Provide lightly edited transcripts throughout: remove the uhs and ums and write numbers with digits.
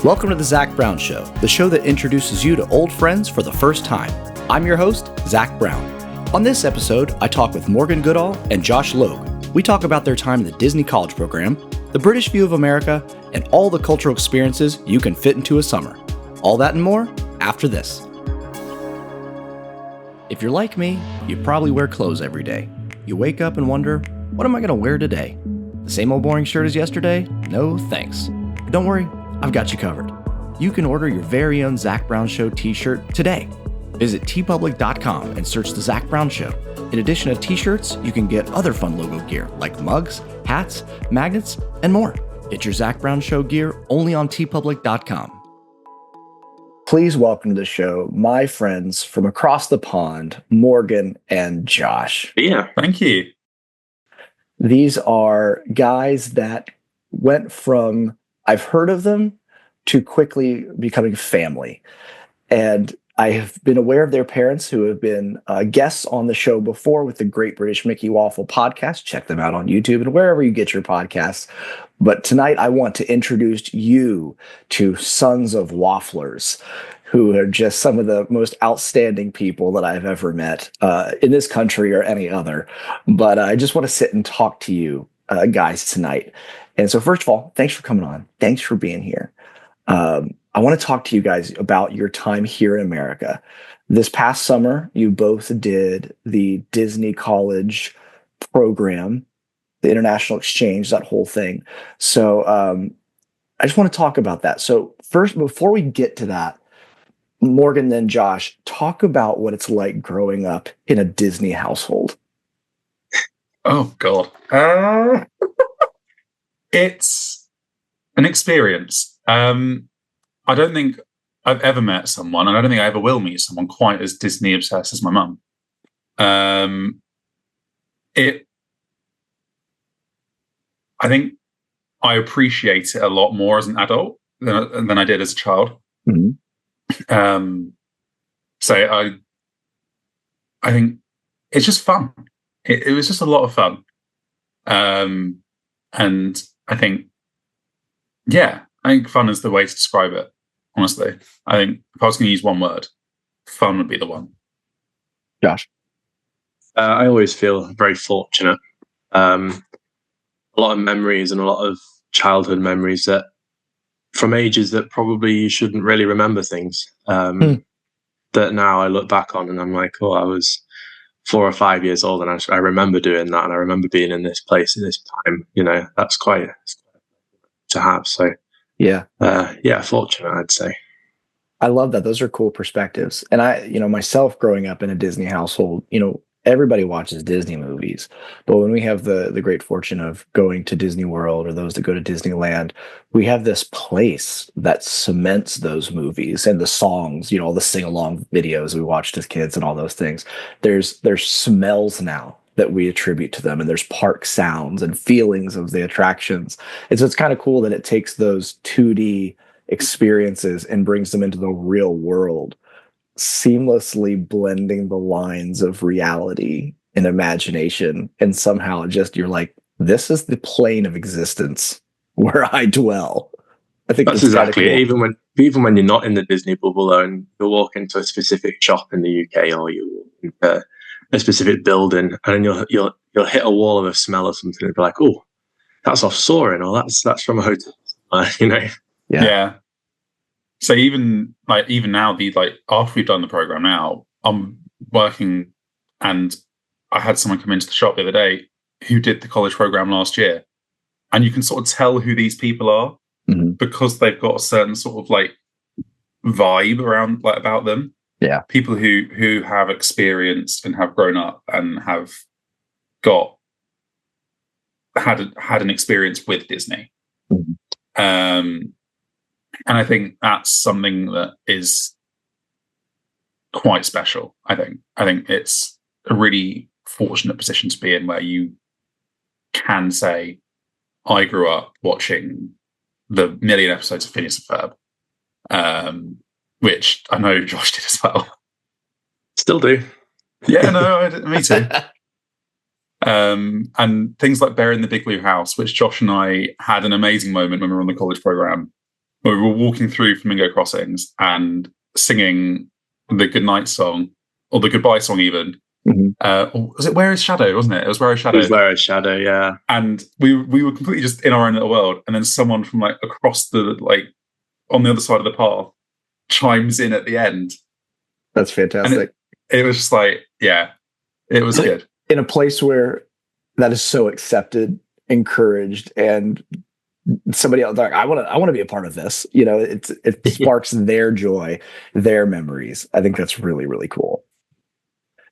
Welcome to the Zach Brown Show, the show that introduces you to old friends for the first time. I'm your host, Zach Brown. On this episode, I talk with Morgan Goodall and Josh Logue. We talk about their time in the Disney College program, the British view of America, and all the cultural experiences you can fit into a summer. All that and more after this. If you're like me, you probably wear clothes every day. You wake up and wonder, what am I going to wear today? The same old boring shirt as yesterday? No thanks. But don't worry, I've got you covered. You can order your very own Zach Brown Show t-shirt today. Visit tpublic.com and search the Zach Brown Show. In addition to t-shirts, you can get other fun logo gear like mugs, hats, magnets, and more. Get your Zach Brown Show gear only on tpublic.com. Please welcome to the show my friends from across the pond, Morgan and Josh. Yeah, thank you. These are guys that went from I've heard of them to quickly becoming family. And I have been aware of their parents who have been guests on the show before with the Great British Mickey Waffle podcast. Check them out on YouTube and wherever you get your podcasts. But tonight I want to introduce you to Sons of Wafflers, who are just some of the most outstanding people that I've ever met in this country or any other. But I just want to sit and talk to you guys tonight. And so first of all, thanks for coming on. Thanks for being here. I want to talk to you guys about your time here in America. This past summer, you both did the Disney College program, the international exchange, that whole thing. So I just want to talk about that. So first, before we get to that, Morgan, then Josh, talk about what it's like growing up in a Disney household. Oh, God. It's an experience. I don't think I've ever met someone, and I don't think I ever will meet someone quite as Disney obsessed as my mum. I think I appreciate it a lot more as an adult than I did as a child. Mm-hmm. So I think it's just fun. It was just a lot of fun. And I think fun is the way to describe it, honestly. I think if I was going to use one word, fun would be the one. Josh? I always feel very fortunate. A lot of memories and a lot of childhood memories that from ages that probably you shouldn't really remember things. That now I look back on and I'm like, oh, I was 4 or 5 years old and I remember doing that and I remember being in this place at this time. You know, that's quite to have. So yeah, fortunate, I'd say. I love that. Those are cool perspectives. And I, myself growing up in a Disney household, everybody watches Disney movies, but when we have the great fortune of going to Disney World or those that go to Disneyland, we have this place that cements those movies and the songs, all the sing-along videos we watched as kids and all those things. There's smells now that we attribute to them, and there's park sounds and feelings of the attractions. And so it's kind of cool that it takes those 2D experiences and brings them into the real world, seamlessly blending the lines of reality and imagination. And somehow you're like, this is the plane of existence where I dwell. I think that's exactly it. Cool. Even when you're not in the Disney bubble though, and you'll walk into a specific shop in the UK or you walk into a specific building and then you'll hit a wall of a smell or something and be like, oh, that's off Soaring, or that's from a hotel. Yeah. So even now, after we've done the program now, I'm working, and I had someone come into the shop the other day who did the college program last year, and you can sort of tell who these people are because they've got a certain sort of vibe around about them. Yeah, people who have experienced and have grown up and have had an experience with Disney. And I think that's something that is quite special. I think it's a really fortunate position to be in where you can say, I grew up watching the million episodes of Phineas and Ferb, which I know Josh did as well. Still do. Yeah, no, me too. And things like Bear in the Big Blue House, which Josh and I had an amazing moment when we were on the college program we were walking through Flamingo Crossings and singing the goodnight song, or the goodbye song even. Or was it Where is Shadow, wasn't it? It was Where is Shadow. It was Where is Shadow, yeah. And we were completely just in our own little world, and then someone from like across the, like, on the other side of the path chimes in at the end. That's fantastic. It was just like, yeah, it was good. In a place where that is so accepted, encouraged, and somebody else like, I want to be a part of this. You know, it sparks their joy, their memories. I think that's really, really cool.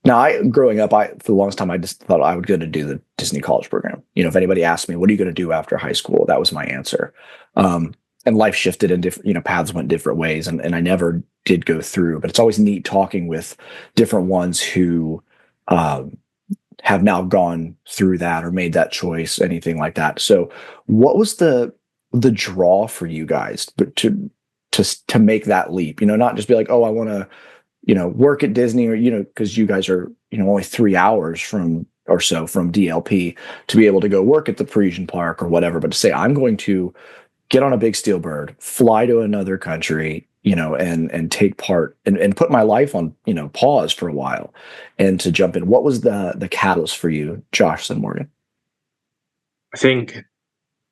Now, growing up, for the longest time, I just thought I would go to do the Disney college program. You know, if anybody asked me, what are you going to do after high school? That was my answer. And life shifted and different, you know, paths went different ways. And I never did go through, but it's always neat talking with different ones who have now gone through that or made that choice, anything like that. So what was the draw for you guys to make that leap? You know, not just be like, oh, I want to, you know, work at Disney, or, you know, because you guys are, you know, only 3 hours from DLP, to be able to go work at the Parisian Park or whatever, but to say, I'm going to get on a big steel bird, fly to another country, you know, and take part and put my life on, you know, pause for a while and to jump in. What was the catalyst for you, Josh and Morgan? I think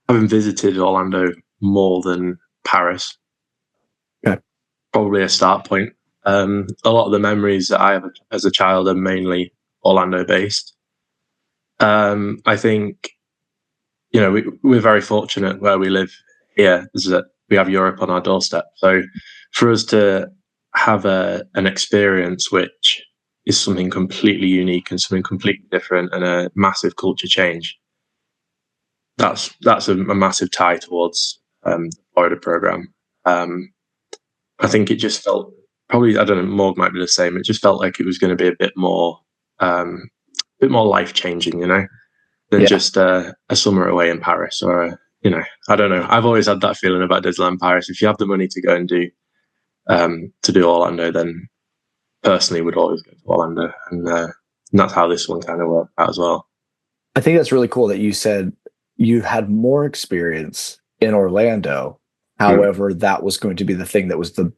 having visited Orlando more than Paris, probably a start point. A lot of the memories that I have as a child are mainly Orlando based. I think, you know, we're very fortunate where we live here, is that we have Europe on our doorstep. So for us to have an experience which is something completely unique and something completely different and a massive culture change, that's a massive tie towards the Florida program. I think it just felt, probably, I don't know, Morg might be the same. It just felt like it was going to be a bit more life changing, you know, than just a summer away in Paris or you know, I don't know. I've always had that feeling about Disneyland Paris. If you have the money to go and do Orlando, then personally would always go to Orlando, and that's how this one kind of worked out as well. I think that's really cool that you said you had more experience in Orlando. However, that was going to be the thing that was the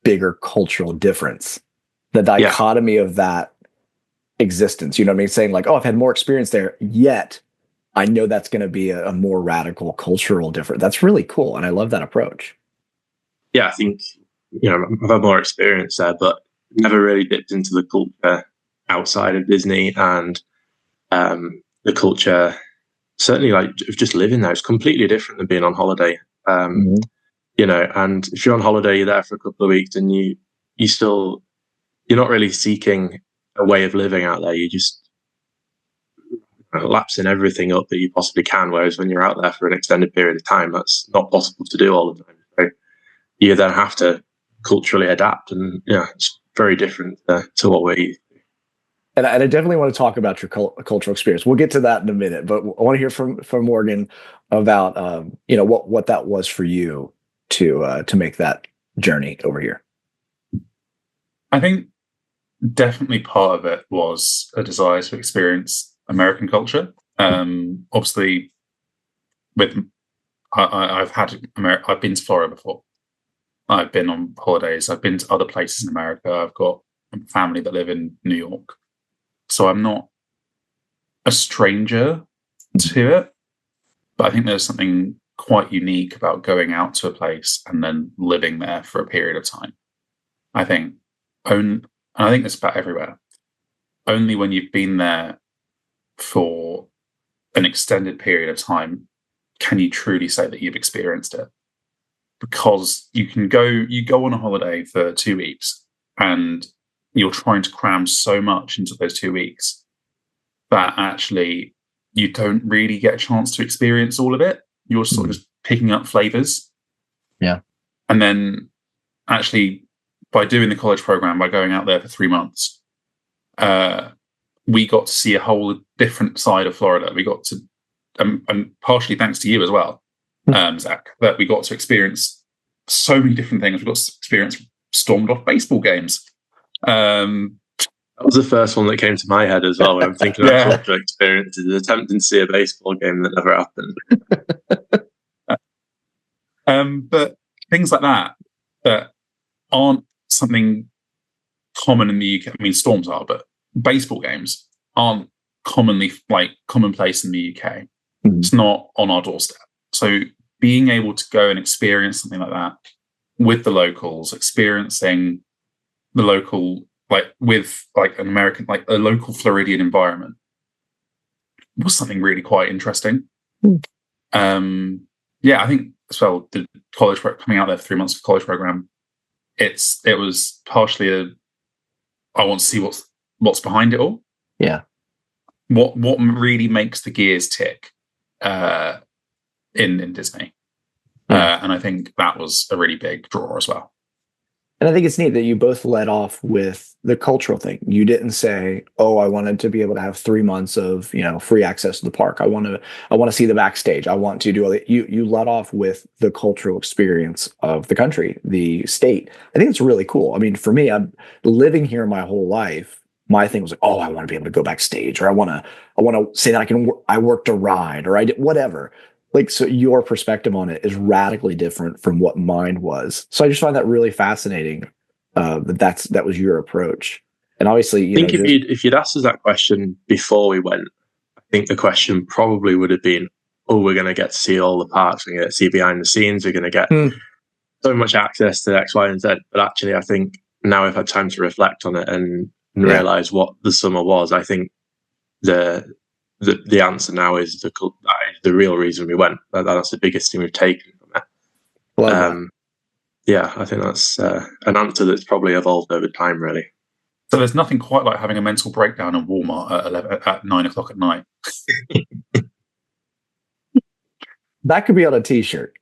bigger cultural difference, the dichotomy of that existence. You know what I mean? Saying like, oh, I've had more experience there, yet I know that's going to be a more radical cultural difference. That's really cool. And I love that approach. Yeah, I think, you know, I've had more experience there, but never really dipped into the culture outside of Disney, and the culture, certainly like just living there, is completely different than being on holiday. You know, and if you're on holiday, you're there for a couple of weeks and you're not really seeking a way of living out there. You just lapsing everything up that you possibly can. Whereas when you're out there for an extended period of time, that's not possible to do all the time. So you then have to culturally adapt, and it's very different to what we're used to. And I definitely want to talk about your cultural experience. We'll get to that in a minute, but I want to hear from Morgan about what that was for you to make that journey over here. I think definitely part of it was a desire to experience American culture. Obviously, I've been to Florida before. I've been on holidays. I've been to other places in America. I've got a family that live in New York, so I'm not a stranger to it. But I think there's something quite unique about going out to a place and then living there for a period of time. I think it's about everywhere. Only when you've been there for an extended period of time can you truly say that you've experienced it. Because you go on a holiday for 2 weeks and you're trying to cram so much into those 2 weeks that actually you don't really get a chance to experience all of it. You're sort of just picking up flavors. Yeah. And then actually by doing the college program, by going out there for 3 months, we got to see a whole different side of Florida. We got to, and partially thanks to you as well, Zach, that we got to experience so many different things. We got to experience stormed off baseball games. That was the first one that came to my head as well when I'm thinking about cultural experiences, attempting to see a baseball game that never happened. But things like that aren't something common in the UK. I mean, storms are, but baseball games aren't commonplace in the UK. It's not on our doorstep. So being able to go and experience something like that with the locals, experiencing the local, with an American, a local Floridian environment, was something really quite interesting. I think as well, the college coming out there for 3 months of college program, it was partially I want to see what's behind it all. Yeah. What really makes the gears tick in Disney. And I think that was a really big draw as well. And I think it's neat that you both led off with the cultural thing. You didn't say, "Oh, I wanted to be able to have 3 months of free access to the park. I want to see the backstage. I want to do all that." You led off with the cultural experience of the country, the state. I think it's really cool. I mean, for me, I'm living here my whole life. My thing was like, "Oh, I want to be able to go backstage, or I want to say that I worked a ride, or I did whatever." So your perspective on it is radically different from what mine was. So I just find that really fascinating. That was your approach. And obviously, I think if you'd asked us that question before we went, I think the question probably would have been, "Oh, we're going to get to see all the parks. We're going to get to see behind the scenes. We're going to get so much access to X, Y, and Z." But actually, I think now I've had time to reflect on it and realize what the summer was. I think the answer now is the real reason we went. That's the biggest thing we've taken from it. I think that's an answer that's probably evolved over time, really. So there's nothing quite like having a mental breakdown in Walmart at 9 o'clock at night. That could be on a T-shirt.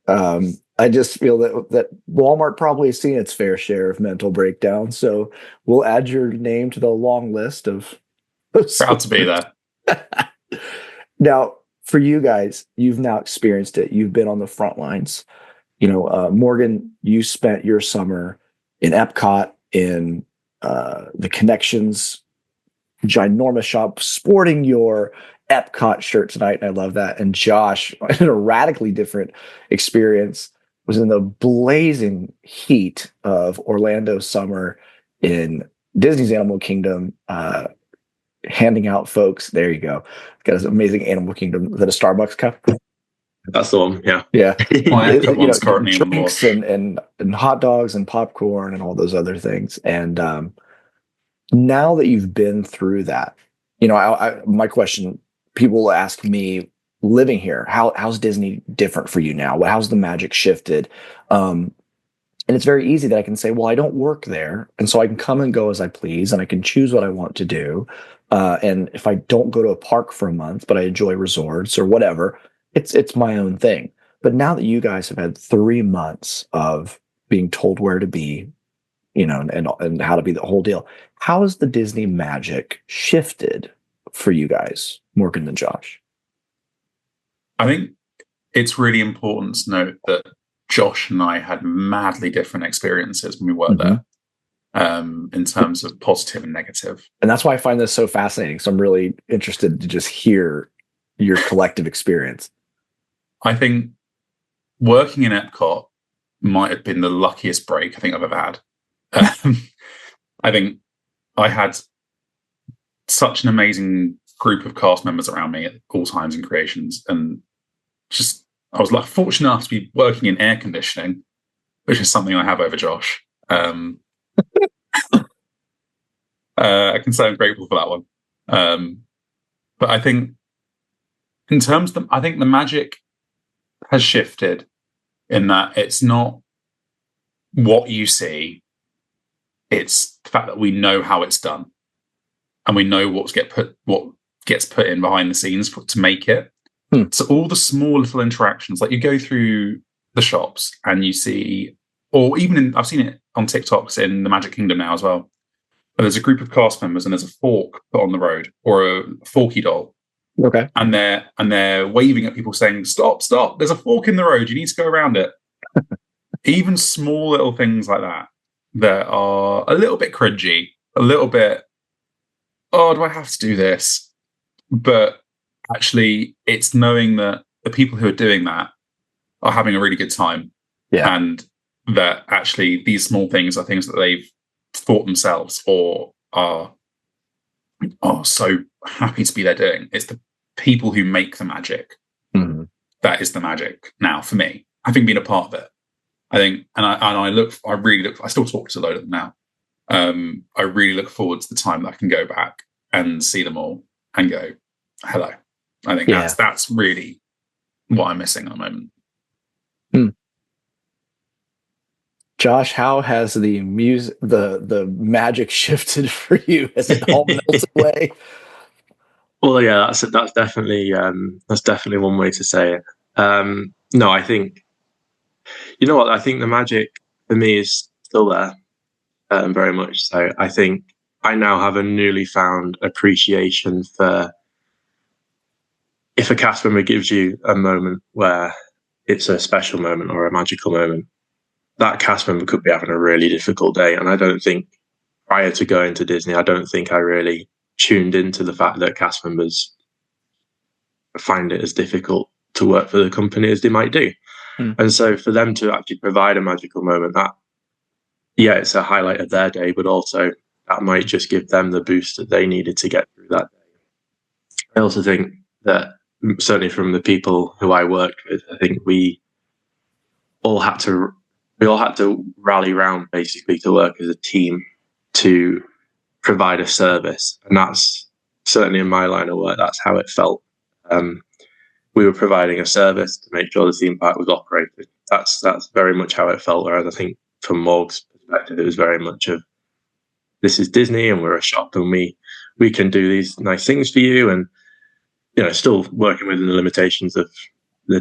I just feel that Walmart probably has seen its fair share of mental breakdowns. So we'll add your name to the long list of. Proud to be there. Now, for you guys, you've now experienced it. You've been on the front lines. Morgan, you spent your summer in Epcot in the Connections ginormous shop, sporting your Epcot shirt tonight, and I love that. And Josh, in a radically different experience, was in the blazing heat of Orlando summer in Disney's Animal Kingdom, handing out folks. There you go. Got his amazing Animal Kingdom. Is that a Starbucks cup? That's the one. Yeah. Yeah. Drinks and hot dogs and popcorn and all those other things. And now that you've been through that, my question, people will ask me, living here, how's Disney different for you now? How's the magic shifted? And it's very easy that I can say, well, I don't work there. And so I can come and go as I please, and I can choose what I want to do. And if I don't go to a park for a month, but I enjoy resorts or whatever, it's my own thing. But now that you guys have had 3 months of being told where to be, and how to be the whole deal, how has the Disney magic shifted for you guys, Morgan and Josh? I think it's really important to note that Josh and I had madly different experiences when we were there, in terms of positive and negative. And that's why I find this so fascinating. So I'm really interested to just hear your collective experience. I think working in Epcot might have been the luckiest break I think I've ever had. I think I had such an amazing group of cast members around me at all times in creations, and just I was fortunate enough to be working in air conditioning, which is something I have over Josh. I can say I'm grateful for that one. But I think in terms of I think the magic has shifted in that it's not what you see, it's the fact that we know how it's done, and we know what gets put in behind the scenes to make it. So all the small little interactions, like you go through the shops and you see, or even I've seen it on TikToks in the Magic Kingdom now as well. But there's a group of cast members and there's a fork put on the road, or a forky doll. Okay. And they're waving at people saying, "Stop, stop, there's a fork in the road, you need to go around it." Even small little things like that are a little bit cringy, a little bit, oh, do I have to do this? But actually, it's knowing that the people who are doing that are having a really good time. Yeah. And that actually these small things are things that they've thought themselves or are so happy to be there doing. It's the people who make the magic. Mm-hmm. That is the magic now for me. Having been a part of it, I think, I really look. I still talk to a load of them now. I really look forward to the time that I can go back and see them all and go, hello. I think that's really what I'm missing at the moment. Josh, how has the magic shifted for you? Has it all melted away? Well, yeah, that's definitely one way to say it. No, I think, you know what? I think the magic for me is still there, very much so. I think I now have a newly found appreciation for if a cast member gives you a moment where it's a special moment or a magical moment, that cast member could be having a really difficult day. And I don't think prior to going to Disney, I don't think I really tuned into the fact that cast members find it as difficult to work for the company as they might do. And so for them to actually provide a magical moment, that, it's a highlight of their day, but also that might just give them the boost that they needed to get through that day. I also think that certainly from the people who I worked with, I think we all had to rally round basically to work as a team to provide a service. And that's certainly in my line of work, that's how it felt. We were providing a service to make sure the theme park was operated. That's very much how it felt. Whereas I think from Morg's perspective, it was very much of, this is Disney and we're a shop and we can do these nice things for you. And, still working within the limitations of the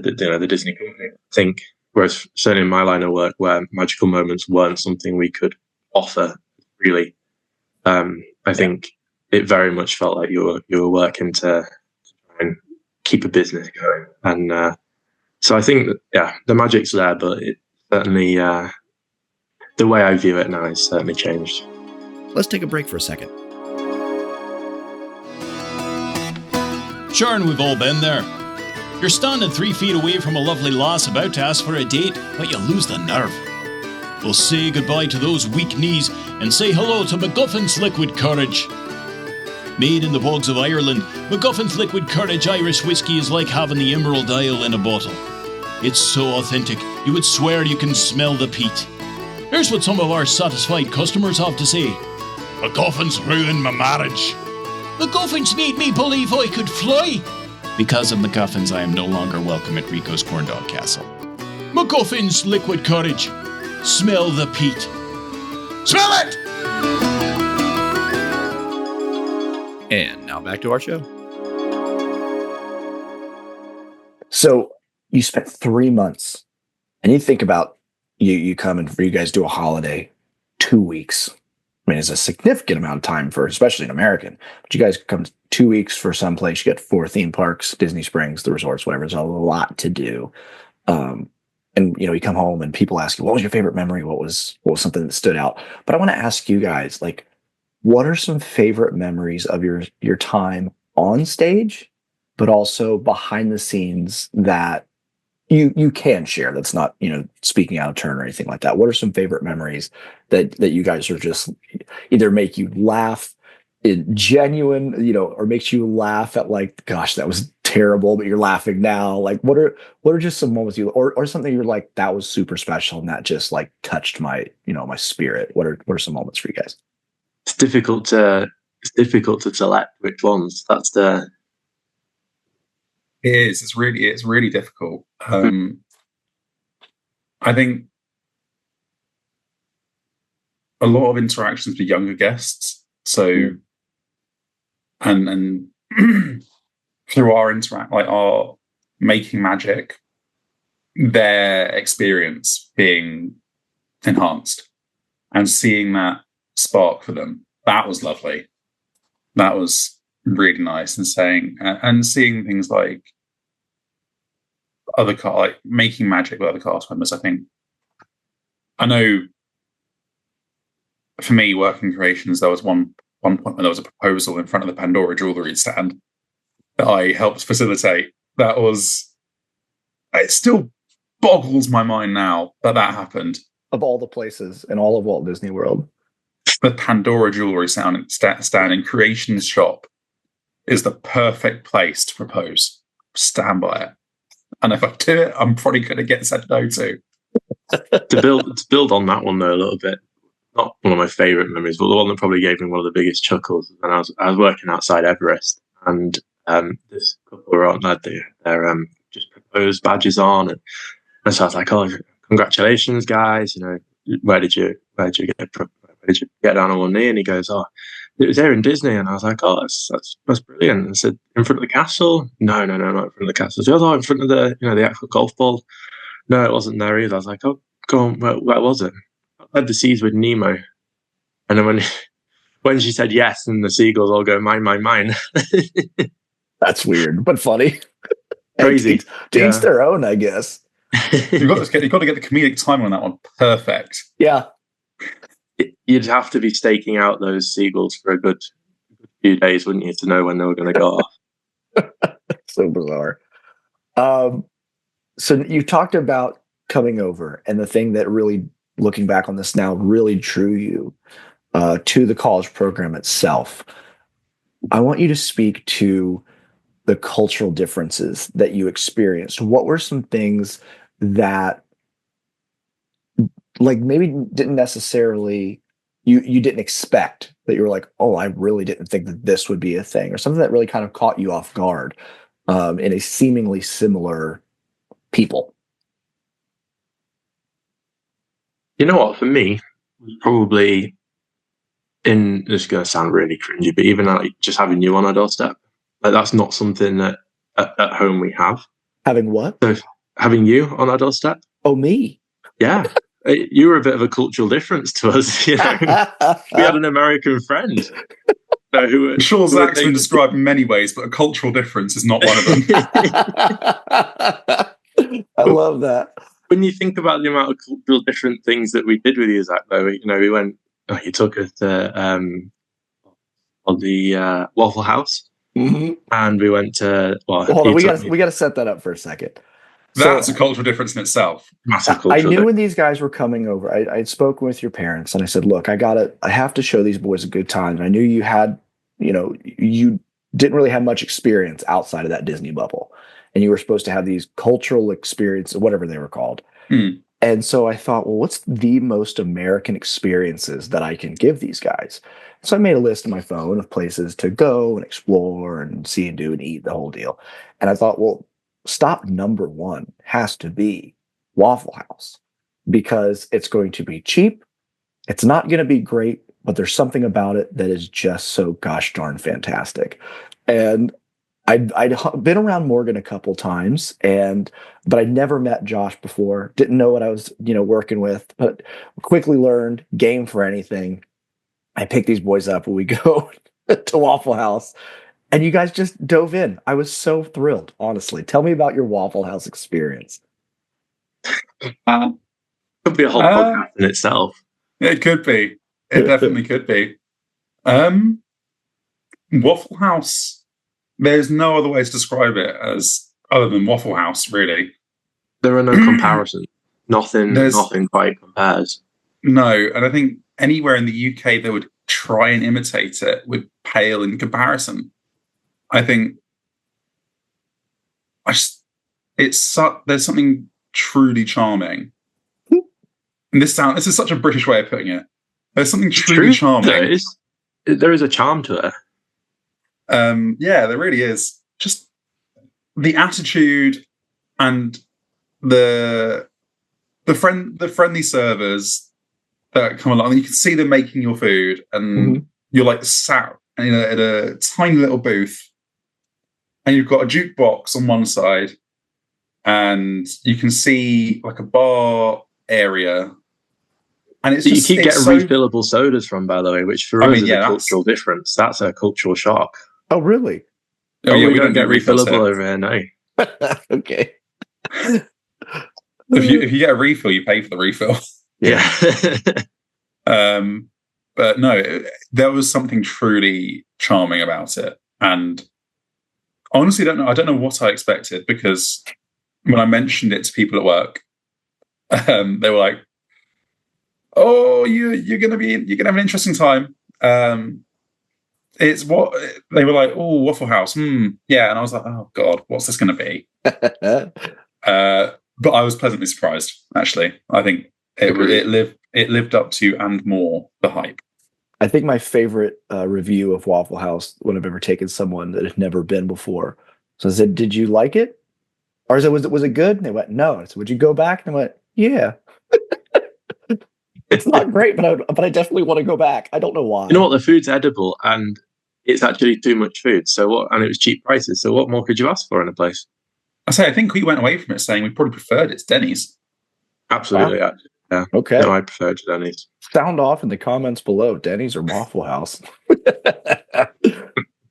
Disney company. I think, whereas certainly in my line of work where magical moments weren't something we could offer really, I think it very much felt like you were working to try and keep a business going. And so I think that, the magic's there, but it certainly, the way I view it now has certainly changed. Let's take a break for a second. Sure, and we've all been there. You're standing 3 feet away from a lovely lass about to ask for a date, but you lose the nerve. We'll say goodbye to those weak knees and say hello to MacGuffin's Liquid Courage. Made in the bogs of Ireland, MacGuffin's Liquid Courage Irish whiskey is like having the Emerald Isle in a bottle. It's so authentic, you would swear you can smell the peat. Here's what some of our satisfied customers have to say. MacGuffin's ruined my marriage. MacGuffin's made me believe I could fly. Because of MacGuffins, I am no longer welcome at Rico's Corndog Castle. MacGuffin's Liquid Courage. Smell the peat. Smell it! And now back to our show. So you spent 3 months, and you think about you come and you guys do a holiday, 2 weeks. I mean, it's a significant amount of time for, especially an American. But you guys come 2 weeks for someplace. You get 4 theme parks, Disney Springs, the resorts, whatever. There's a lot to do. And you come home and people ask you, what was your favorite memory? What was something that stood out? But I want to ask you guys, like, what are some favorite memories of your time on stage, but also behind the scenes that you can share? That's not, speaking out of turn or anything like that. What are some favorite memories that you guys are just either make you laugh in genuine, or makes you laugh at like, gosh, that was terrible, but you're laughing now. Like, what are just some moments or something you're like, that was super special and that just like touched my, my spirit? What are some moments for you guys? It's difficult to select which ones. That's the. It is. It's really difficult. I think a lot of interactions with younger guests. So, and through our making magic, their experience being enhanced and seeing that spark for them, that was lovely. That was really nice. And seeing things like making magic with other cast members. I know for me, working creations, there was one point when there was a proposal in front of the Pandora jewellery stand that I helped facilitate. It's still boggles my mind now that happened. Of all the places in all of Walt Disney World. The Pandora Jewelry stand in Creations Shop is the perfect place to propose. Stand by it. And if I do it, I'm probably going to get said no to. To build on that one though a little bit, not one of my favourite memories, but the one that probably gave me one of the biggest chuckles. And I was working outside Everest, and this couple were on their just proposed badges on, and so I was like, "Oh, congratulations, guys! You know, where did you get down on one knee?" And he goes, "Oh, it was there in Disney." And I was like, "Oh, that's brilliant." And I said, "In front of the castle?" No, not in front of the castle. He goes, "Oh, in front of the actual golf ball." No, it wasn't there either. I was like, "Oh, go on, where was it?" I had the seas with Nemo. And then when she said yes, and the seagulls all go, mine, mine, mine. That's weird, but funny. Crazy. To each their own, I guess. You've got to get the comedic timing on that one perfect. Yeah. You'd have to be staking out those seagulls for a good few days, wouldn't you, to know when they were going to go off. So bizarre. So you talked about coming over, and the thing that really, looking back on this now, really drew you to the college program itself. I want you to speak to the cultural differences that you experienced. What were some things that, like, maybe didn't necessarily you didn't expect, that you were like, oh, I really didn't think that this would be a thing, or something that really kind of caught you off guard in a seemingly similar people? You know what? For me, probably this is going to sound really cringy, but even like just having you on our doorstep, like, that's not something that at home we have. Having what? So having you on our doorstep. Oh, me? Yeah. You were a bit of a cultural difference to us. You know? We had an American friend. I'm sure Zach's been described in many ways, but a cultural difference is not one of them. I love that. When you think about the amount of cultural different things that we did with you, Zach, though, you know, we went. Oh, you took us to the Waffle House, and we went to. Well, hold on, we got to set that up for a second. That's a cultural difference in itself. Massive I knew when these guys were coming over. I'd spoken with your parents, and I said, "Look, I have to show these boys a good time." And I knew you had, you didn't really have much experience outside of that Disney bubble, and you were supposed to have these cultural experiences, whatever they were called. And so I thought, well, what's the most American experiences that I can give these guys? So I made a list on my phone of places to go and explore and see and do and eat, the whole deal. And I thought, well, stop number one has to be Waffle House, because it's going to be cheap. It's not going to be great, but there's something about it that is just so gosh darn fantastic. And I'd been around Morgan a couple times, but I'd never met Josh before. Didn't know what I was, working with, but quickly learned, game for anything. I pick these boys up when we go to Waffle House, and you guys just dove in. I was so thrilled, honestly. Tell me about your Waffle House experience. Could be a whole podcast in itself. It could be. It definitely could be. Waffle House. There's no other way to describe it other than Waffle House, really. There are no comparisons. Nothing quite compares. No, and I think anywhere in the UK that would try and imitate it would pale in comparison. I think there's something truly charming. And this is such a British way of putting it. There's something truly charming. There is a charm to it. Yeah, there really is. Just the attitude and the friendly servers that come along. You can see them making your food, and you're like sat in a tiny little booth, and you've got a jukebox on one side, and you can see like a bar area. And it's you keep getting refillable sodas from, by the way, which for us is a cultural difference. That's a cultural shock. Oh, really? Oh, yeah, we don't get refillable over here, no. Okay. If you get a refill, you pay for the refill. Yeah. But no, there was something truly charming about it. And honestly, I don't know what I expected, because when I mentioned it to people at work, They were like, "Oh, you're gonna have an interesting time." It's what they were like. Oh, Waffle House. Yeah, and I was like, "Oh God, what's this going to be?" But I was pleasantly surprised. Actually, I think it lived up to and more the hype. I think my favorite review of Waffle House when I've ever taken someone that had never been before. So I said, "Did you like it?" Or was it good? And they went, "No." I said, "Would you go back?" And I went, "Yeah." It's not great, but I definitely want to go back. I don't know why. You know what? The food's edible, and it's actually too much food. So what? And it was cheap prices. So what more could you ask for in a place? I think we went away from it saying we probably preferred it to Denny's. Absolutely, wow. actually. Yeah. Okay. No, I prefer to Denny's. Sound off in the comments below, Denny's or Waffle House.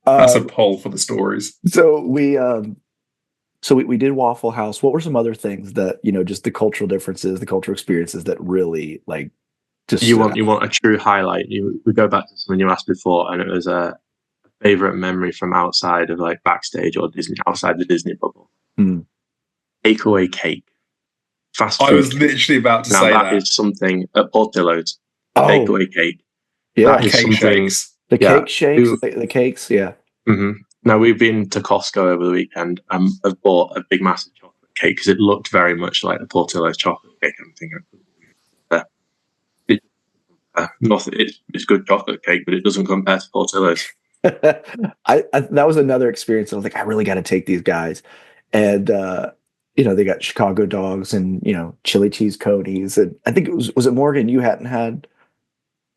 That's a poll for the stories. So we did Waffle House. What were some other things that, just the cultural differences, the cultural experiences that really just you want a true highlight? We go back to something you asked before, and it was a favorite memory from outside of backstage or Disney, outside the Disney bubble. Takeaway cake. Fast food. I was literally about to say that is something at Portillo's. Takeaway cake. Yeah, that is cake shakes. The cake shakes, the cakes, yeah. Mm-hmm. Now, we've been to Costco over the weekend and have bought a big, massive chocolate cake because it looked very much like the Portillo's chocolate cake. I'm thinking, it's good chocolate cake, but it doesn't compare to Portillo's. That was another experience. I was like, I really got to take these guys. And, they got Chicago dogs and, chili cheese conies. And I think was it Morgan? You hadn't had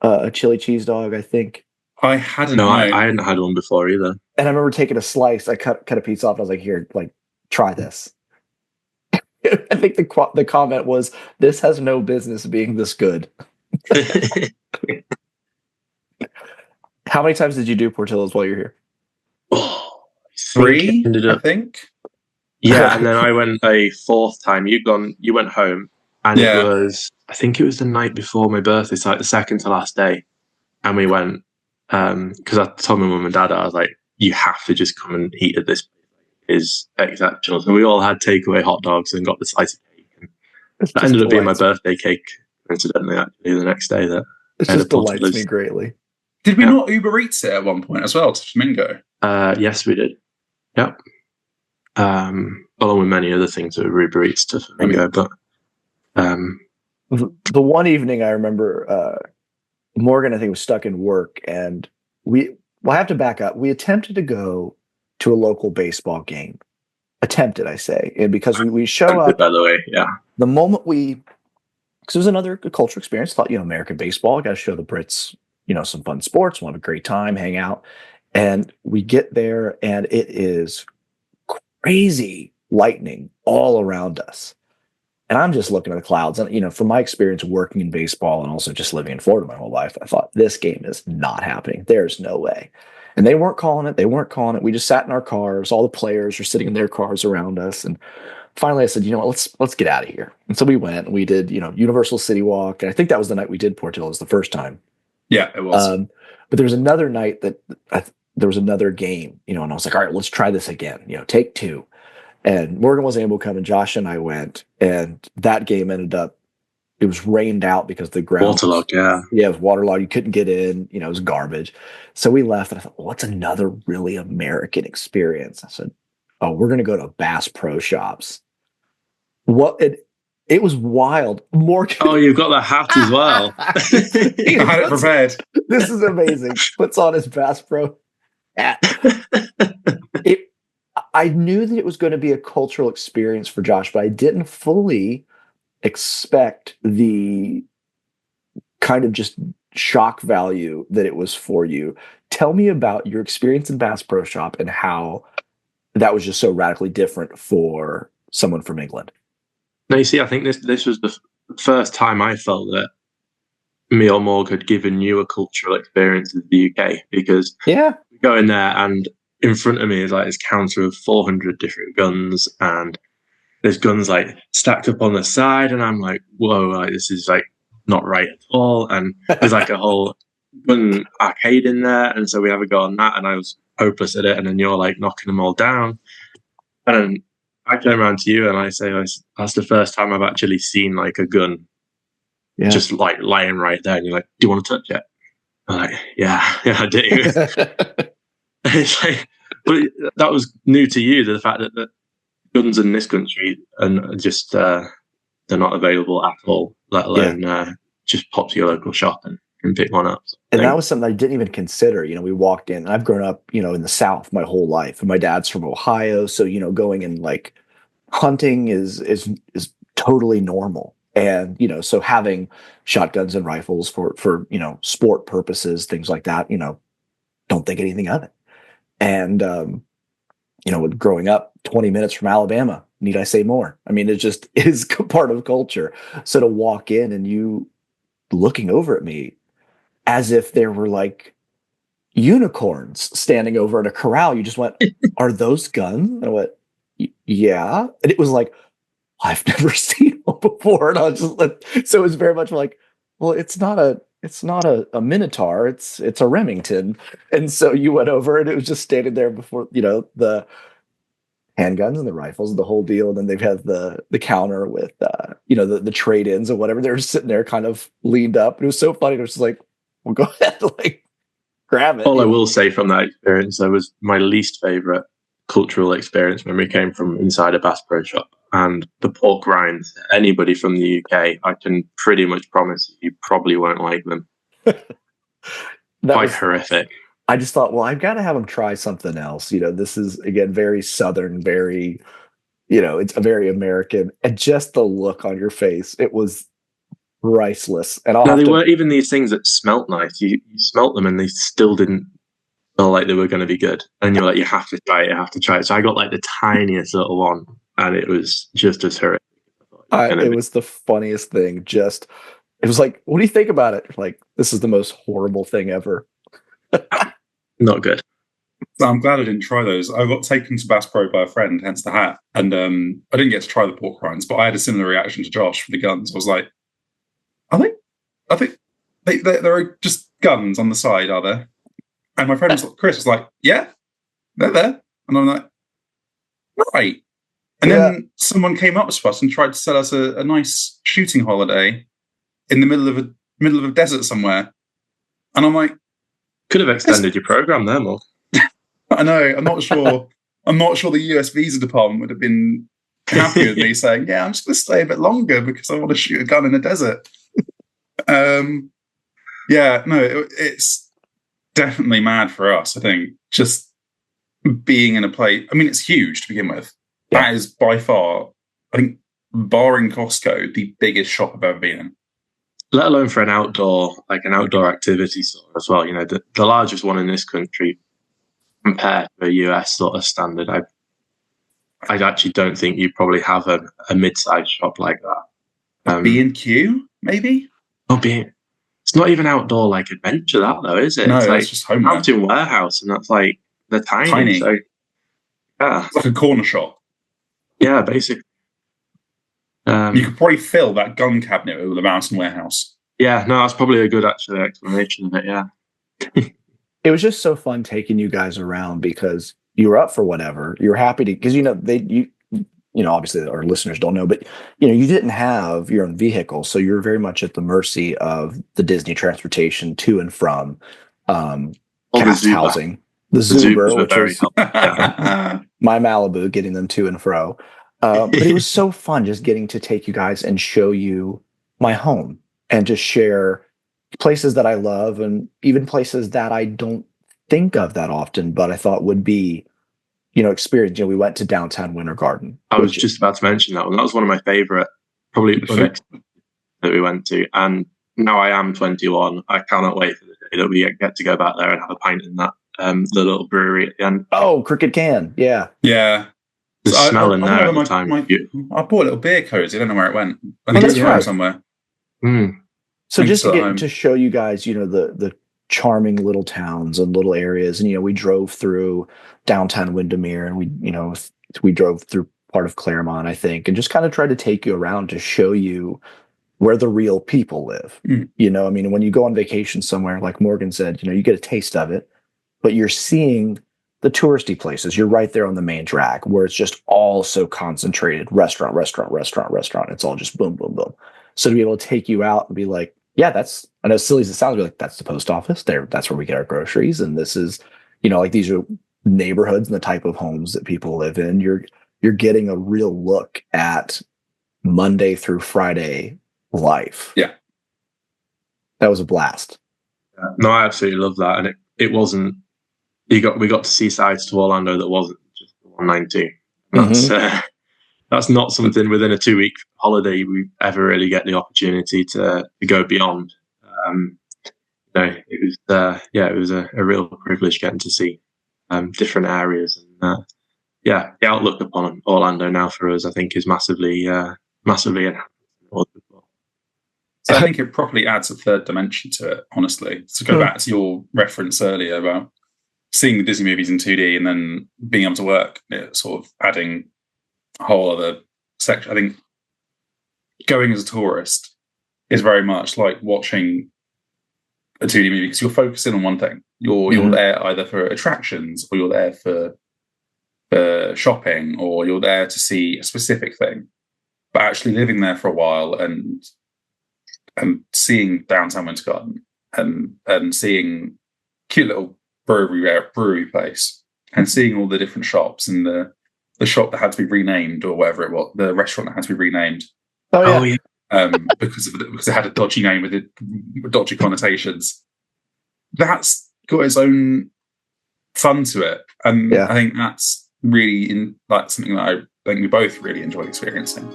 a chili cheese dog, I think. I hadn't. No, I hadn't had one before either. And I remember taking a slice. I cut a piece off. And I was like, "Here, try this." I think the comment was, "This has no business being this good." How many times did you do Portillo's while you're here? Three, I think. Yeah, and then I went a fourth time. You went home, and it was, I think it was the night before my birthday, so the second to last day, and we went. Because I told my mum and dad, I was like, you have to just come and eat at this place. It's exceptional. So we all had takeaway hot dogs and got the slice of cake. And that ended up being my birthday cake, incidentally, actually, the next day. That it just delights me greatly. Did we not Uber Eats it at one point as well to Flamingo? Yes, we did. Yep. Along with many other things that were Uber Eats to Flamingo. But the one evening I remember... Morgan, I think, was stuck in work, and I have to back up. We attempted to go to a local baseball game. Attempted, I say, and because we show up. By the way, yeah. The moment because it was another cultural experience. Thought, American baseball, got to show the Brits, some fun sports. Want to have a great time, hang out, and we get there, and it is crazy lightning all around us. And I'm just looking at the clouds. And, from my experience working in baseball and also just living in Florida my whole life, I thought, this game is not happening. There's no way. And they weren't calling it. We just sat in our cars. All the players were sitting in their cars around us. And finally I said, you know what, let's get out of here. And so we went and we did, Universal City Walk. And I think that was the night we did Portillo's the first time. Yeah, it was. But there was another night that there was another game, and I was like, all right, let's try this again, take two. And Morgan wasn't able to come, and Josh and I went, and that game ended up, it was rained out because the ground waterlogged. Yeah, it was waterlogged. You couldn't get in. It was garbage. So we left, and I thought, well, what's another really American experience? I said, oh, we're going to go to Bass Pro Shops. It was wild. Morgan. Oh, you've got the hat as well. I had it prepared. This is amazing. Puts on his Bass Pro hat. I knew that it was going to be a cultural experience for Josh, but I didn't fully expect the kind of just shock value that it was for you. Tell me about your experience in Bass Pro Shop and how that was just so radically different for someone from England. No, you see, I think this was the first time I felt that me or Morg had given you a cultural experience in the UK, because we go in there and in front of me is this counter of 400 different guns, and there's guns stacked up on the side, and I'm like, whoa, this is not right at all. And there's a whole gun arcade in there, and so we have a go on that, and I was hopeless at it, and then you're knocking them all down, and I turn around to you and I say, that's the first time I've actually seen like a gun just like lying right there. And you're like, do you want to touch it? I'm like, yeah, I do. It's like, but that was new to you, the fact that guns in this country and just they're not available at all, let alone just pop to your local shop and pick one up. And that was something I didn't even consider. We walked in, and I've grown up, in the South my whole life, and my dad's from Ohio, so going and like hunting is totally normal. And so having shotguns and rifles for sport purposes, things like that, don't think anything of it. And growing up 20 minutes from Alabama, need I say more? I mean, it just is part of culture. So to walk in and you looking over at me as if there were like unicorns standing over in a corral, you just went, "Are those guns?" And I went, "Yeah." And it was like, I've never seen one before. And I was just like, so it was very much like, well, it's not a Minotaur, it's a Remington. And so you went over and it was just standing there before, the handguns and the rifles and the whole deal. And then they've had the counter with the trade-ins or whatever. They were just sitting there kind of leaned up. And it was so funny. It was just like, well, go ahead, like grab it. All I will say from that experience, that was my least favorite cultural experience memory came from inside a Bass Pro Shop. And the pork rinds, anybody from the UK, I can pretty much promise you probably won't like them. Quite horrific. I just thought, well, I've got to have them try something else. This is, again, very Southern, very, it's a very American. And just the look on your face, it was priceless. And they weren't even these things that smelt nice. You smelt them and they still didn't feel like they were going to be good. And you're like, you have to try it. So I got like the tiniest little one. And it was just as horrific. It was the funniest thing. It was like, what do you think about it? Like, this is the most horrible thing ever. Not good. So I'm glad I didn't try those. I got taken to Bass Pro by a friend, hence the hat. And I didn't get to try the pork rinds, but I had a similar reaction to Josh for the guns. I was like, I think there are just guns on the side, are there? And my friend Chris was like, yeah, they're there. And I'm like, right. And then someone came up to us and tried to sell us a nice shooting holiday in the middle of a desert somewhere. And I'm like, could have extended your program there more. I know. I'm not sure the US visa department would have been happy with me saying, yeah, I'm just going to stay a bit longer because I want to shoot a gun in the desert. It's definitely mad for us. I think just being in a place. I mean, it's huge to begin with. Yeah. That is by far, I think, barring Costco, the biggest shop I've ever been in. Let alone for an outdoor activity store as well. The largest one in this country compared to a US sort of standard. I actually don't think you probably have a mid-sized shop like that. B&Q, maybe? It's not even outdoor like adventure, that though, is it? No, it's like just homeware. Mountain Warehouse, and that's like they're tiny. So, yeah, it's like a corner shop. Yeah, basically. You could probably fill that gun cabinet with a Mountain Warehouse. Yeah, no, that's probably a good explanation of it. Yeah. It was just so fun taking you guys around because you were up for whatever. You were happy to, because obviously our listeners don't know, but you didn't have your own vehicle, so you're very much at the mercy of the Disney transportation to and from cast housing. The Zuber, which was my Malibu, getting them to and fro. But it was so fun just getting to take you guys and show you my home and just share places that I love and even places that I don't think of that often, but I thought would be, experience. We went to downtown Winter Garden. I was just about to mention that one. That was one of my favorite, probably that we went to. And now I am 21. I cannot wait for the day that we get to go back there and have a pint in that. The little brewery at the end. Oh, Crooked Can. Yeah. Yeah. The smell in there at the time. I bought a little beer cozy. I don't know where it went. I think it's around somewhere. So just to get to show you guys, the charming little towns and little areas. And, we drove through downtown Windermere and we drove through part of Claremont, I think, and just kind of tried to take you around to show you where the real people live. When you go on vacation somewhere, like Morgan said, you get a taste of it. But you're seeing the touristy places. You're right there on the main drag where it's just all so concentrated. Restaurant, restaurant, restaurant, restaurant. It's all just boom, boom, boom. So to be able to take you out and be like, yeah, that's, I know silly as it sounds, be like, that's the post office there. That's where we get our groceries. And this is, like these are neighborhoods and the type of homes that people live in. You're getting a real look at Monday through Friday life. Yeah. That was a blast. No, I absolutely love that. And it wasn't, we got to see sides to Orlando that wasn't just the 192. That's not something within a 2-week holiday we ever really get the opportunity to go beyond. It was a real privilege getting to see different areas. And the outlook upon Orlando now for us, I think, is massively enhanced. So I think it properly adds a third dimension to it, honestly. To go back to your reference earlier about seeing the Disney movies in 2D and then being able to work, sort of adding a whole other section. I think going as a tourist is very much like watching a 2D movie because you're focusing on one thing. You're there either for attractions or you're there for shopping or you're there to see a specific thing. But actually living there for a while and seeing downtown Winter Garden and seeing cute little brewery place and seeing all the different shops and the shop that had to be renamed or whatever it was, the restaurant that had to be renamed. Oh yeah. Because it had a dodgy name with dodgy connotations. That's got its own fun to it, and I think that's really something that I think we both really enjoyed experiencing.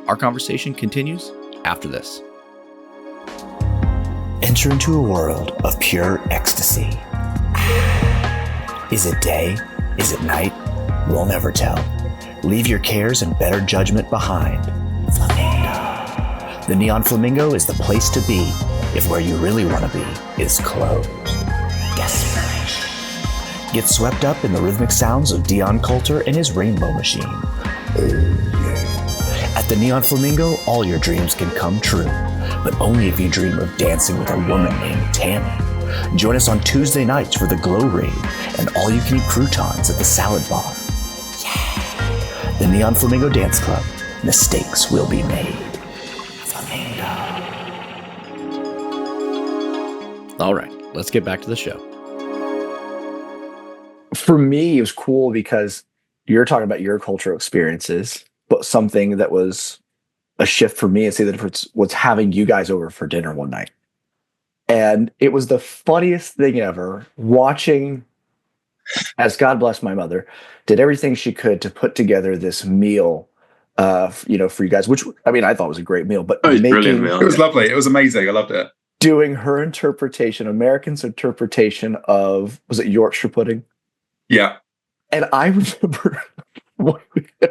Our conversation continues after this. Enter into a world of pure ecstasy. Is it day? Is it night? We'll never tell. Leave your cares and better judgment behind. Flamingo. The Neon Flamingo is the place to be if where you really want to be is closed. Desperation. Get swept up in the rhythmic sounds of Dion Coulter and his Rainbow Machine. At the Neon Flamingo, all your dreams can come true, but only if you dream of dancing with a woman named Tammy. Join us on Tuesday nights for the Glow Raid and all-you-can-eat croutons at the Salad Bar. Yeah. The Neon Flamingo Dance Club. Mistakes will be made. Flamingo. All right, let's get back to the show. For me, it was cool because you're talking about your cultural experiences, but something that was a shift for me and say the difference was having you guys over for dinner one night. And it was the funniest thing ever watching as God bless my mother did everything she could to put together this meal, for you guys, which I mean, I thought was a great meal, but it was brilliant meal. It was lovely. It was amazing. I loved it. Doing her interpretation, American's interpretation of, was it Yorkshire pudding? Yeah. And I remember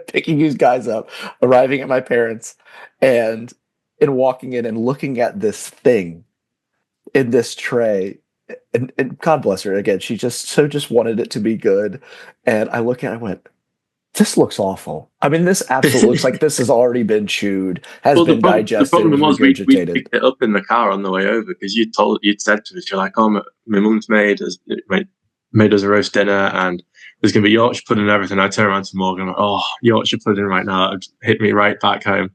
picking you guys up, arriving at my parents, and walking in and looking at this thing in this tray. And God bless her again. She just wanted it to be good. And I look at it, I went, this looks awful. I mean, this absolutely looks like this has already been chewed, been digested. The problem was we picked it up in the car on the way over because you'd said to us, you're like, oh, my mum's made us a roast dinner and there's going to be Yorkshire pudding and everything. I turn around to Morgan, like, oh, Yorkshire pudding right now. It hit me right back home.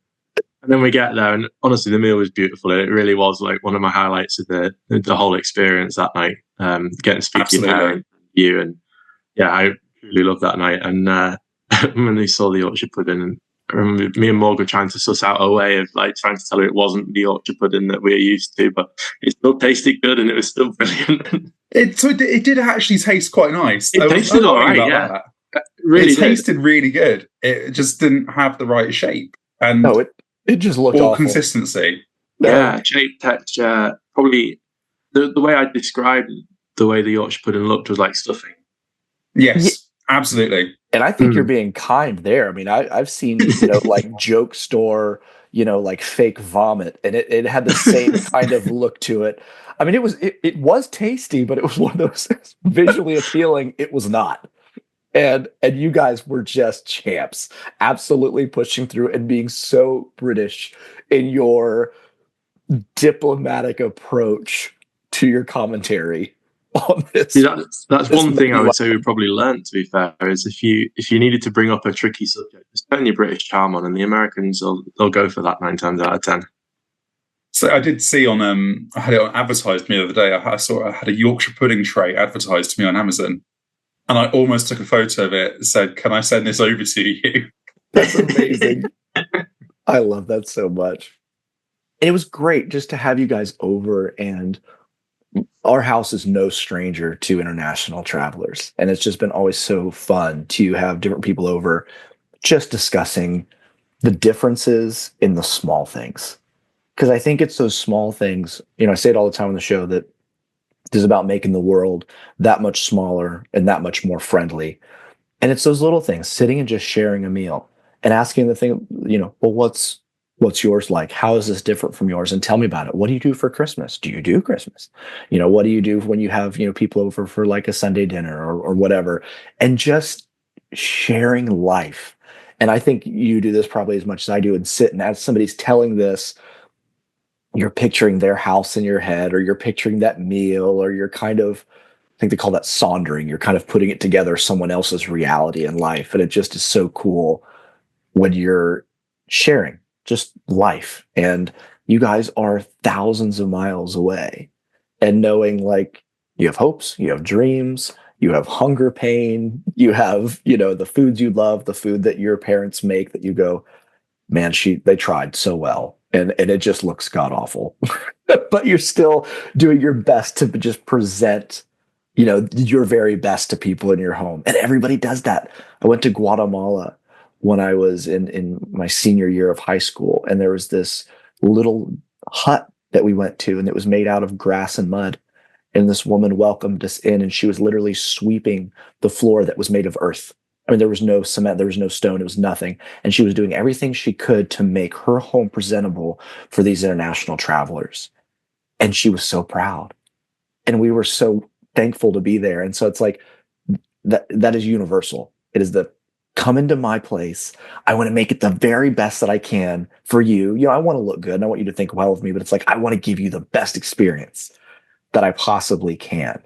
And then we get there, and honestly, the meal was beautiful. It really was like one of my highlights of the whole experience that night. Getting to speak to your parents, you, and yeah, I really loved that night. And when they saw the Yorkshire pudding, and I remember me and Morgan trying to suss out a way of like trying to tell her it wasn't the Yorkshire pudding that we're used to, but it still tasted good, and it was still brilliant. It did actually taste quite nice. It tasted all right. Yeah, really, it tasted really good. It just didn't have the right shape, and it just looked awful. Consistency. Yeah, shape, texture. Probably the way I described the way the Yorkshire pudding looked was like stuffing. Yes, absolutely. And I think you're being kind there. I mean, I've seen, like joke store, like fake vomit, and it had the same kind of look to it. I mean, it was tasty, but it was one of those visually appealing. It was not. And you guys were just champs, absolutely pushing through and being so British in your diplomatic approach to your commentary on this. See, that's one thing I would say we probably learned, to be fair, is if you needed to bring up a tricky subject, just turn your British charm on, and the Americans they'll go for that 9 times out of 10. So I did see on I had it advertised to me the other day. I had a Yorkshire pudding tray advertised to me on Amazon, and I almost took a photo of it and said, "Can I send this over to you?" That's amazing. I love that so much. And it was great just to have you guys over, and our house is no stranger to international travelers. And it's just been always so fun to have different people over just discussing the differences in the small things. Because I think it's those small things, I say it all the time on the show, that is about making the world that much smaller and that much more friendly. And it's those little things, sitting and just sharing a meal and asking the thing, well, what's yours like? How is this different from yours? And tell me about it. What do you do for Christmas? Do you do Christmas? What do you do when you have, people over for like a Sunday dinner or whatever? And just sharing life. And I think you do this probably as much as I do, and sit, and as somebody's telling this, you're picturing their house in your head, or you're picturing that meal, or you're kind of, I think they call that sondering. You're kind of putting it together, someone else's reality in life. And it just is so cool when you're sharing just life. And you guys are thousands of miles away, and knowing like you have hopes, you have dreams, you have hunger pain, you have, the foods you love, the food that your parents make that you go, man, they tried so well. And it just looks god awful, but you're still doing your best to just present, your very best to people in your home. And everybody does that. I went to Guatemala when I was in my senior year of high school, and there was this little hut that we went to, and it was made out of grass and mud. And this woman welcomed us in, and she was literally sweeping the floor that was made of earth. I mean, there was no cement, there was no stone, it was nothing. And she was doing everything she could to make her home presentable for these international travelers. And she was so proud. And we were so thankful to be there. And so it's like, that is universal. It is the come into my place. I want to make it the very best that I can for you. I want to look good, and I want you to think well of me, but it's like, I want to give you the best experience that I possibly can.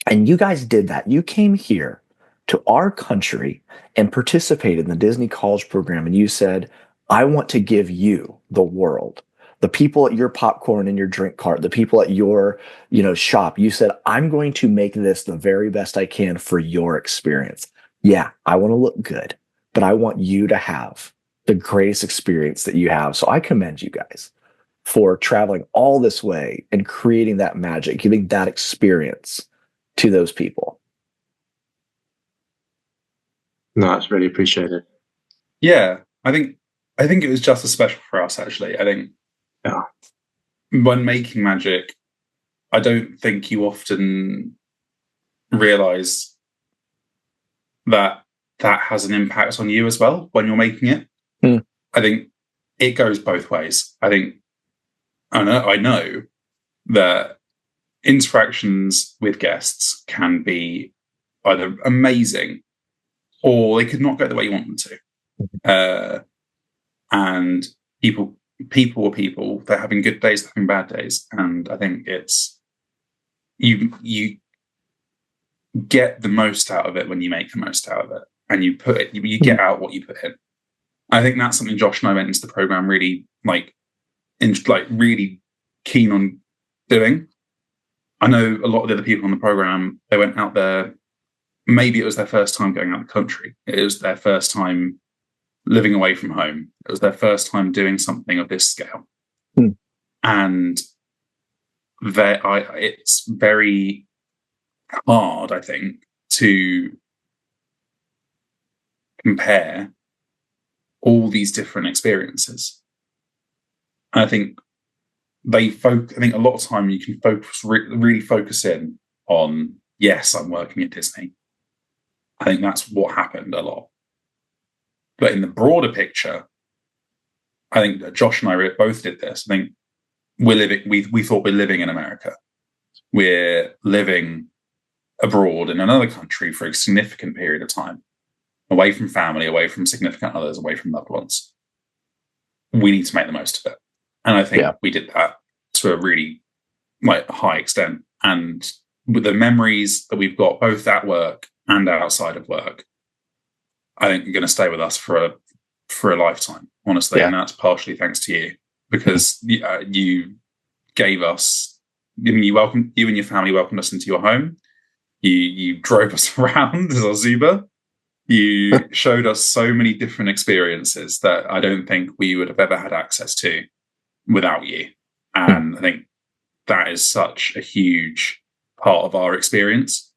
And you guys did that. You came here to our country and participated in the Disney College program, and you said, I want to give you the world. The people at your popcorn and your drink cart, the people at your, shop, you said, I'm going to make this the very best I can for your experience. Yeah, I want to look good, but I want you to have the greatest experience that you have. So I commend you guys for traveling all this way and creating that magic, giving that experience to those people. No, that's really appreciated. Yeah, I think it was just as special for us, actually. I think when making magic, I don't think you often realize that has an impact on you as well when you're making it. I think it goes both ways. I know that interactions with guests can be either amazing, or they could not go the way you want them to. And people are people. They're having good days, they're having bad days. And I think it's you get the most out of it when you make the most out of it, and you get out what you put in. I think that's something Josh and I went into the program really really keen on doing. I know a lot of the other people on the program, they went out there. Maybe it was their first time going out of the country. It was their first time living away from home. It was their first time doing something of this scale. And it's very hard, I think, to compare all these different experiences. And I think I think a lot of time you can really focus in on, yes, I'm working at Disney. I think that's what happened a lot. But in the broader picture, I think that Josh and I both did this. I think we thought we're living in America. We're living abroad in another country for a significant period of time, away from family, away from significant others, away from loved ones. We need to make the most of it. And I think we did that to a really high extent. And with the memories that we've got both at work and outside of work, I think are going to stay with us for a lifetime, honestly. And that's partially thanks to you, because you gave us, I mean, you and your family welcomed us into your home. You drove us around as our Zuba. You showed us so many different experiences that I don't think we would have ever had access to without you. And I think that is such a huge part of our experience.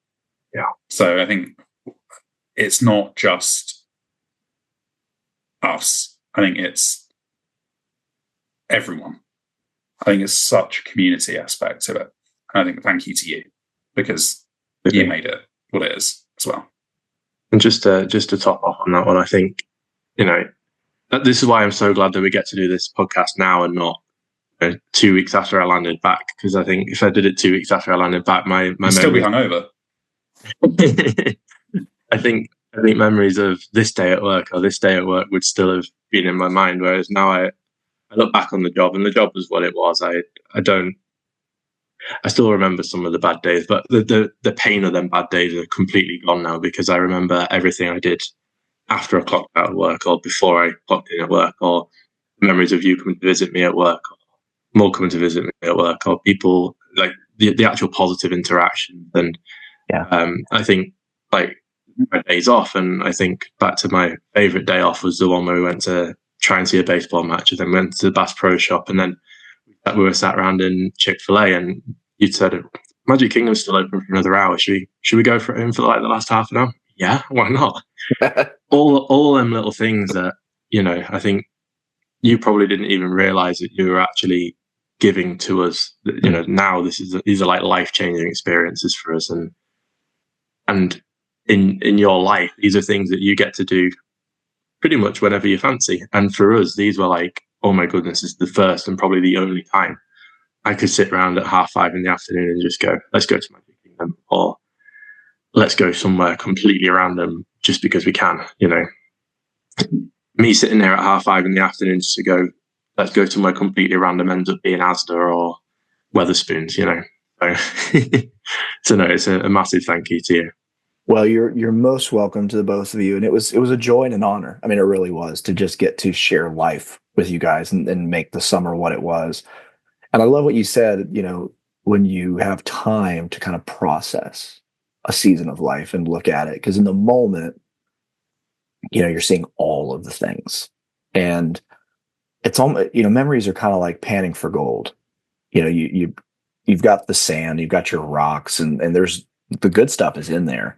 Yeah. So I think it's not just us. I think it's everyone. I think it's such a community aspect to it. And I think thank you to you, because you made it what it is as well. And just to top off on that one, I think, this is why I'm so glad that we get to do this podcast now and not 2 weeks after I landed back. Because I think if I did it 2 weeks after I landed back, my You'd still be hungover. I think memories of this day at work or this day at work would still have been in my mind. Whereas now I look back on the job, and the job was what it was. I still remember some of the bad days, but the pain of them bad days are completely gone now, because I remember everything I did after I clocked out of work or before I clocked in at work, or memories of you coming to visit me at work, or Mo coming to visit me at work, or people like the actual positive interaction. And I think like my days off, and I think back to my favourite day off was the one where we went to try and see a baseball match, and then went to the Bass Pro Shop, and then we were sat around in Chick-fil-A, and you'd said Magic Kingdom's still open for another hour. Should we go for like the last half an hour? Yeah, why not? all them little things that I think you probably didn't even realize that you were actually giving to us. Now these are like life-changing experiences for us, and in your life, these are things that you get to do pretty much whenever you fancy. And for us, these were like, oh my goodness, this is the first and probably the only time I could sit around at 5:30 in the afternoon and just go, let's go to Magic Kingdom, or let's go somewhere completely random just because we can. Me sitting there at 5:30 in the afternoon just to go, let's go somewhere completely random, ends up being Asda or Weatherspoons. So no, it's a massive thank you to you. Well, you're most welcome to the both of you, and it was a joy and an honor. I mean, it really was, to just get to share life with you guys and make the summer what it was. And I love what you said. When you have time to kind of process a season of life and look at it, because in the moment, you're seeing all of the things, and it's almost memories are kind of like panning for gold. You've got the sand, you've got your rocks, and there's the good stuff is in there.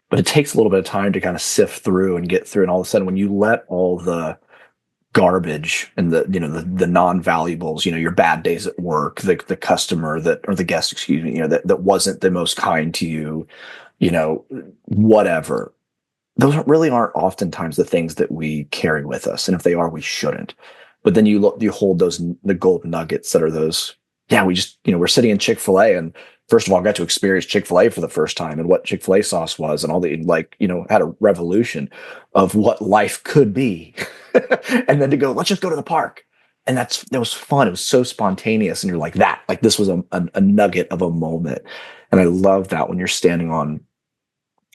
But it takes a little bit of time to kind of sift through and get through. And all of a sudden, when you let all the garbage and the non-valuables, your bad days at work, the customer or the guest, excuse me, that wasn't the most kind to you, whatever. Those really aren't oftentimes the things that we carry with us. And if they are, we shouldn't. But then you hold the gold nuggets that are those. Yeah, we just, we're sitting in Chick-fil-A, and first of all, I got to experience Chick-fil-A for the first time and what Chick-fil-A sauce was, and all the had a revolution of what life could be. And then to go, let's just go to the park. And that was fun. It was so spontaneous. And you're like this was a nugget of a moment. And I love that when you're standing on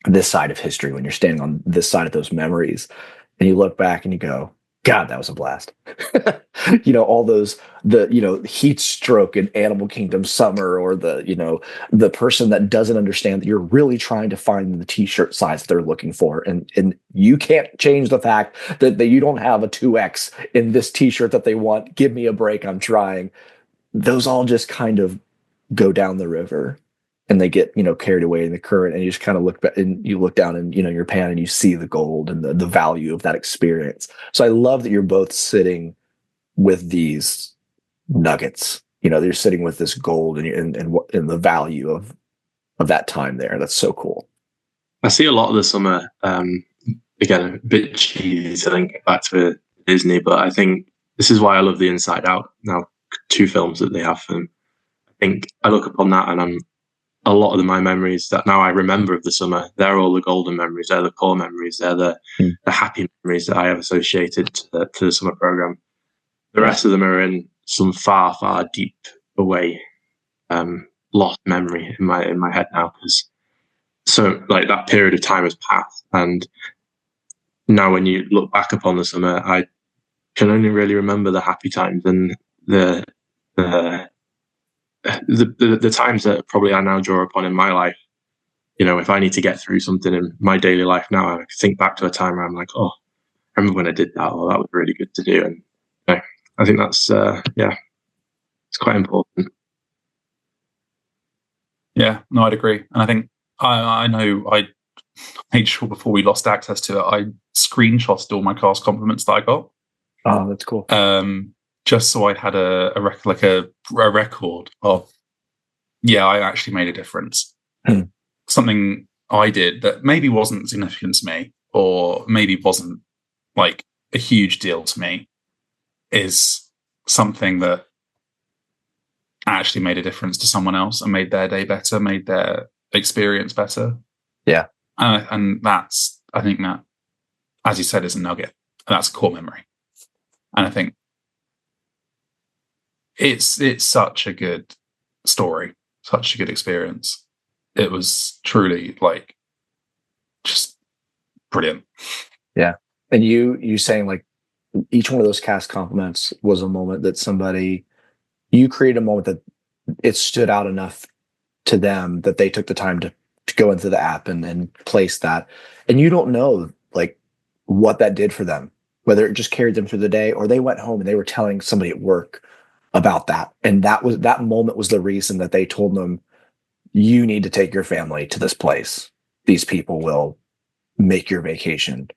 this side of history, when you're standing on this side of those memories, and you look back and you go, God, that was a blast. All those, heat stroke in Animal Kingdom summer, or the person that doesn't understand that you're really trying to find the t-shirt size they're looking for. And you can't change the fact that you don't have a 2X in this t-shirt that they want. Give me a break. I'm trying. Those all just kind of go down the river, and they get, carried away in the current, and you just kind of look back, and you look down in, your pan, and you see the gold and the value of that experience. So I love that you're both sitting with these nuggets. You're sitting with this gold and the value of that time there. That's so cool. I see a lot of the summer, again, a bit cheesy to link it back to Disney, but I think this is why I love the Inside Out now, 2 films that they have. And I think I look upon that, and a lot of my memories that now I remember of the summer, they're all the golden memories. They're the core memories. They're the happy memories that I have associated to the summer program. The rest of them are in some far, far deep away lost memory in my head now, because so like that period of time has passed, and now when you look back upon the summer, I can only really remember the happy times and the times that probably I now draw upon in my life. You know, if I need to get through something in my daily life now, I think back to a time where I'm like, oh, I remember when I did that, or that was really good to do. And you know, I think that's it's quite important. Yeah, no, I'd agree. And I think I know I made sure before we lost access to it, I screenshotted all my cast compliments that I got. Oh, that's cool. Just so I had a record of, yeah, I actually made a difference. Something I did that maybe wasn't significant to me, or maybe wasn't like a huge deal to me, is something that actually made a difference to someone else and made their day better, made their experience better. Yeah. And that's, I think that, as you said, is a nugget. That's a core memory. And I think it's such a good story, such a good experience. It was truly like just brilliant. Yeah. And you saying like each one of those cast compliments was a moment that you created a moment that it stood out enough to them that they took the time to go into the app and place that. And you don't know like what that did for them, whether it just carried them through the day or they went home and they were telling somebody at work about that. And that moment was the reason that they told them, you need to take your family to this place. These people will make your vacation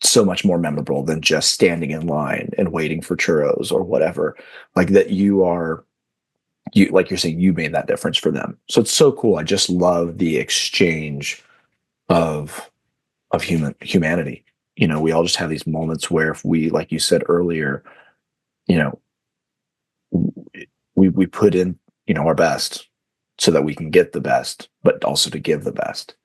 so much more memorable than just standing in line and waiting for churros or whatever. Like that like you're saying, you made that difference for them. So it's so cool. I just love the exchange of humanity. You know, we all just have these moments where if we, like you said earlier, you know, we put in, you know, our best so that we can get the best, but also to give the best.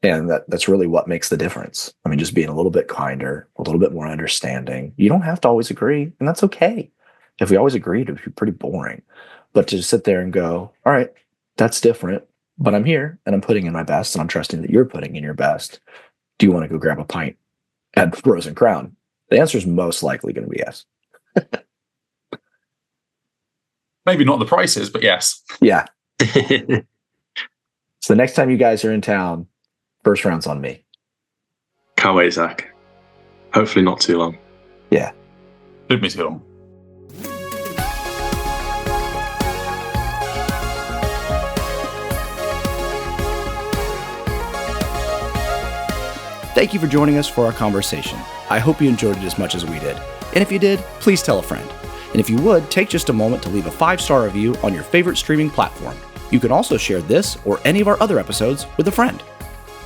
And that's really what makes the difference. I mean, just being a little bit kinder, a little bit more understanding. You don't have to always agree, and that's okay. If we always agreed, it would be pretty boring. But to just sit there and go, all right, that's different, but I'm here and I'm putting in my best and I'm trusting that you're putting in your best. Do you want to go grab a pint at Rose and Crown? The answer is most likely going to be yes. Maybe not the prices, but yes. Yeah. So the next time you guys are in town, first round's on me. Can't wait, Zach. Hopefully not too long. Yeah. Shouldn't be too long. Thank you for joining us for our conversation. I hope you enjoyed it as much as we did. And if you did, please tell a friend. And if you would, take just a moment to leave a 5-star review on your favorite streaming platform. You can also share this or any of our other episodes with a friend.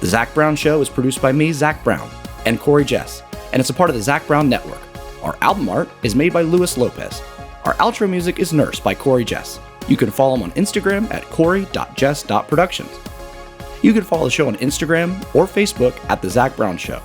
The Zach Brown Show is produced by me, Zach Brown, and Corey Jess, and it's a part of the Zach Brown Network. Our album art is made by Luis Lopez. Our outro music is Nurse by Corey Jess. You can follow him on Instagram at corey.jess.productions. You can follow the show on Instagram or Facebook at The Zach Brown Show.